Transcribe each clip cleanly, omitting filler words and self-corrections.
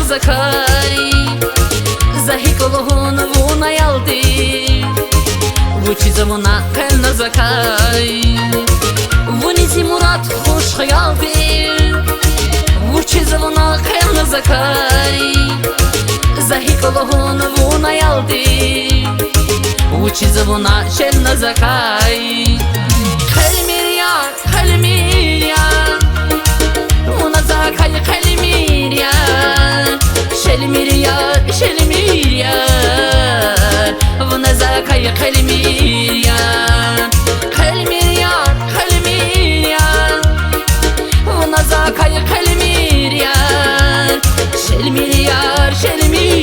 Zakay Zahik olhun vuna yaldi Vuchi zamona kelna zakay Vunizi murat hoş hayal bir Vuchi zamona kelna zakay Zahik olhun vuna yaldi Vuchi zamona kelna zakay Kalmir ya Vuna zakay kalmir ya Şelmir yar Vuna zakay kalmir yar Kalmir yar Vuna zakay kalmir yar Şelmir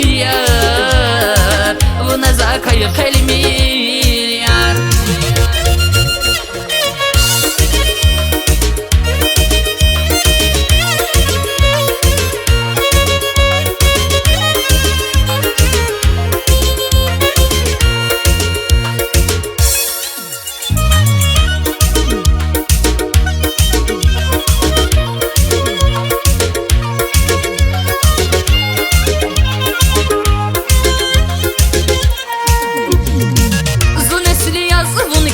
yar Vuna zakay kalmir yar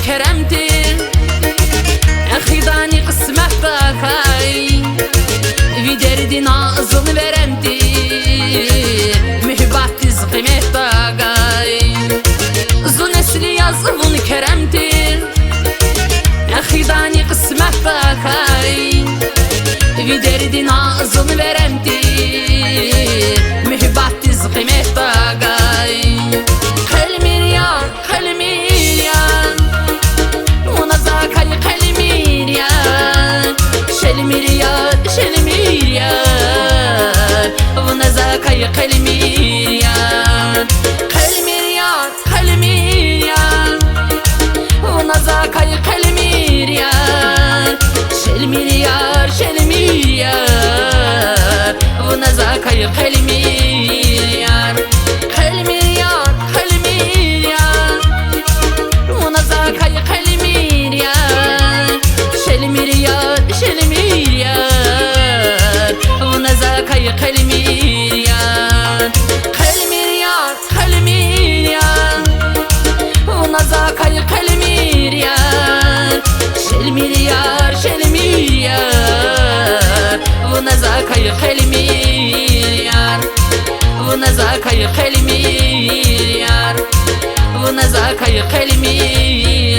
keremdir Əxidani qismət bakay Viderdin ağzını veremdir Mühibbattiz qiymet bagay Zu nesli yazvun keremdir Əxidani qismət bakay Viderdin ağzını veremdir Mühibbattiz qiymet bagay Kalmir yar Şelmir yar Vuna zakay kalmir yar Kalmir yar Vuna zakay kalmir yar Şelmir yar Vuna zakay kalmir yar Kalmir yar Vuna zakay kalmir yar Şelmir yar Vuna zakay kalmir yar Kalmir yar Vuna zakay kalmir yar Şelmir yar Vuna zakay kalmir yar Vuna zakay kalmir yar Vuna zakay kalmir